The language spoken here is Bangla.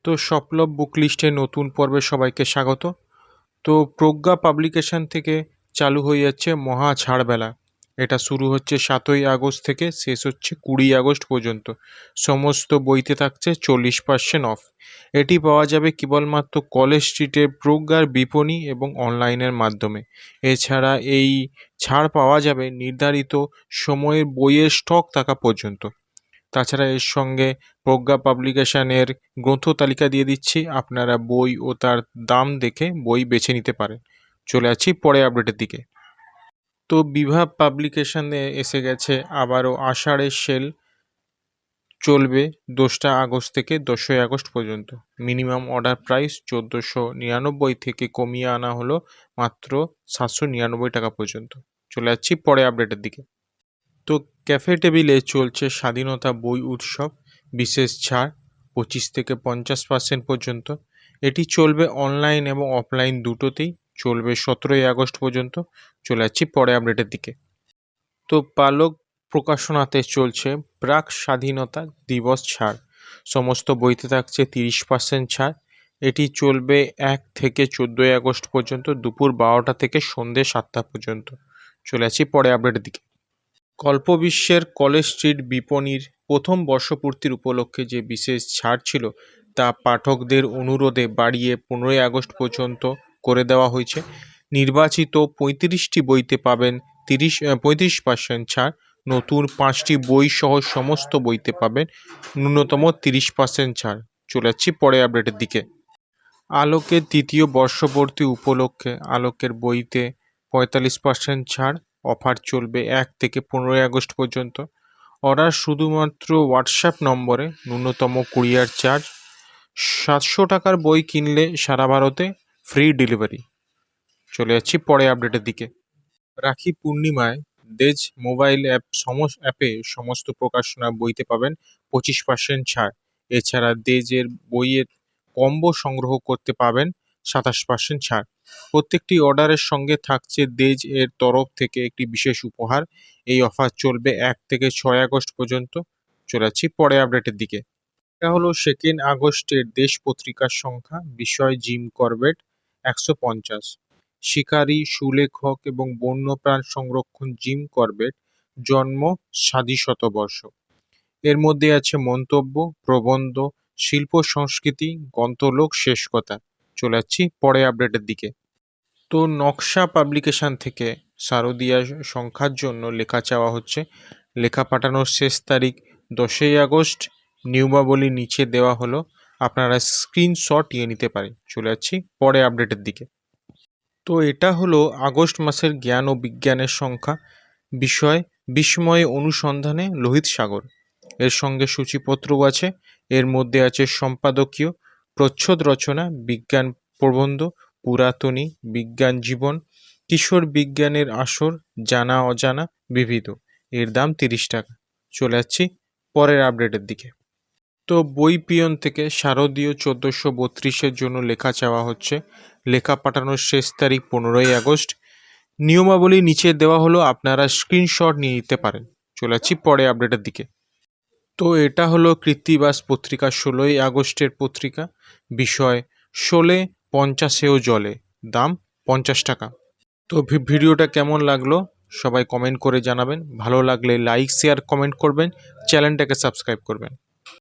তো সপলব বুক লিস্টের নতুন পর্বে সবাইকে স্বাগত। তো প্রজ্ঞা পাবলিকেশন থেকে চালু হয়ে যাচ্ছে মহা ছাড়বেলা। এটা শুরু হচ্ছে 7ই আগস্ট থেকে শেষ হচ্ছে 20ই আগস্ট পর্যন্ত। সমস্ত বইতে থাকছে 40% অফ। এটি পাওয়া যাবে কেবলমাত্র কলেজ স্ট্রিটের প্রজ্ঞার বিপণী এবং অনলাইনের মাধ্যমে। এছাড়া এই ছাড় পাওয়া যাবে নির্ধারিত সময়ের বইয়ের স্টক থাকা পর্যন্ত। তাছাড়া এর সঙ্গে প্রজ্ঞা পাবলিকেশনের গ্রন্থ তালিকা দিয়ে দিচ্ছি, আপনারা বই ও তার দাম দেখে বই বেছে নিতে পারেন। চলে আসছি পরে আপডেটের দিকে। তো বিভা পাবলিকেশনে এসে গেছে আবারও আষাঢ়ের সেল। চলবে 2রা আগস্ট থেকে 10ই আগস্ট পর্যন্ত। মিনিমাম অর্ডার প্রাইস 1499 থেকে কমিয়ে আনা হলো মাত্র 799 টাকা পর্যন্ত। চলে যাচ্ছি পরে আপডেটের দিকে। তো ক্যাফে টেবিলে চলছে স্বাধীনতা বই উৎসব, বিশেষ ছাড় 25 থেকে 50% পর্যন্ত। এটি চলবে অনলাইন এবং অফলাইন দুটোতেই। চলবে 17ই আগস্ট পর্যন্ত। চলে যাচ্ছি পরে আপডেটের দিকে। তো পালক প্রকাশনাতে চলছে প্রাক স্বাধীনতা দিবস ছাড়। সমস্ত বইতে থাকছে 30% ছাড়। এটি চলবে 1 থেকে 14ই আগস্ট পর্যন্ত, দুপুর 12টা থেকে সন্ধ্যে 7টা পর্যন্ত। চলে আসছি পরে আপডেটের দিকে। কল্পবিশ্বের কলেজ স্ট্রিট বিপণীর প্রথম বর্ষপূর্তির উপলক্ষে যে বিশেষ ছাড় ছিল তা পাঠকদের অনুরোধে বাড়িয়ে 15ই আগস্ট পর্যন্ত করে দেওয়া হয়েছে। নির্বাচিত 35টি বইতে পাবেন 35% ছাড়। নতুন 5টি বই সহ সমস্ত বইতে পাবেন ন্যূনতম 30% ছাড়। চলে যাচ্ছি পরে আপডেটের দিকে। আলোকের তৃতীয় বর্ষপূর্তি উপলক্ষে আলোকের বইতে 45% ছাড়। অফার চলবে 1 থেকে 15ই আগস্ট পর্যন্ত। অর্ডার শুধুমাত্র হোয়াটসঅ্যাপ নম্বরে, ন্যূনতম কুরিয়ার চার্জ। 700 টাকার বই কিনলে সারা ভারতে ফ্রি ডেলিভারি। চলে যাচ্ছি পরে আপডেটের দিকে। রাখি পূর্ণিমায় দেজ মোবাইল অ্যাপে সমস্ত প্রকাশনা বইতে পাবেন 25% ছাড়। এছাড়া দেজের বইয়ের কম্বো সংগ্রহ করতে পাবেন 27% ছাড়। প্রত্যেকটি অর্ডারের সঙ্গে থাকছে দেজ এর তরফ থেকে একটি বিশেষ উপহার। এই অফার চলবে 1 থেকে 6ই আগস্ট পর্যন্ত। চলে যাচ্ছি পরে আপডেটের দিকে। এটা হলো 2nd আগস্টের দেশ পত্রিকার সংখ্যা। বিষয় জিম করবেট 150। শিকারী, সুলেখক এবং বন্যপ্রাণ সংরক্ষণ জিম করবেট, জন্ম স্বাধী শতবর্ষ। এর মধ্যে আছে মন্তব্য, প্রবন্ধ, শিল্প সংস্কৃতি, গন্তলোক, শেষ কথা। চলে যাচ্ছি পরে আপডেটের দিকে। তো নকশা পাবলিকেশন থেকে শারদীয়া সংখ্যার জন্য লেখা চাওয়া হচ্ছে। লেখা পাঠানোর শেষ তারিখ 10ই আগস্ট। নিয়মাবলী নিচে দেওয়া হলো, আপনারা স্ক্রিনশট নিয়ে নিতে পারেন। চলে যাচ্ছি পরে আপডেটের দিকে। তো এটা হলো আগস্ট মাসের জ্ঞান ও বিজ্ঞানের সংখ্যা। বিষয় বিস্ময় অনুসন্ধানে লোহিত সাগর। এর সঙ্গে সূচিপত্রও আছে। এর মধ্যে আছে সম্পাদকীয়, প্রচ্ছদ রচনা, বিজ্ঞান প্রবন্ধ, পুরাতনী, বিজ্ঞান জীবন, কিশোর বিজ্ঞানের আসর, জানা অজানা, বিবিধ। এর দাম 30 টাকা। চলে যাচ্ছি পরের আপডেটের দিকে। তো বই পিয়ন থেকে শারদীয় 1432-এর জন্য লেখা চাওয়া হচ্ছে। লেখা পাঠানোর শেষ তারিখ 15ই আগস্ট। নিয়মাবলী নিচে দেওয়া হলো, আপনারা স্ক্রিনশট নিয়ে নিতে পারেন। চলে যাচ্ছি পরে আপডেটের দিকে। তো এটা হলো কৃত্তিবাস পত্রিকা 16ই আগস্টের পত্রিকা। বিষয় শোলে 50-এও জলে, দাম 50 টাকা। তো ভিডিওটা কেমন লাগলো সবাই কমেন্ট করে জানাবেন। ভালো লাগলে লাইক, শেয়ার, কমেন্ট করবেন। চ্যানেলটাকে সাবস্ক্রাইব করবেন।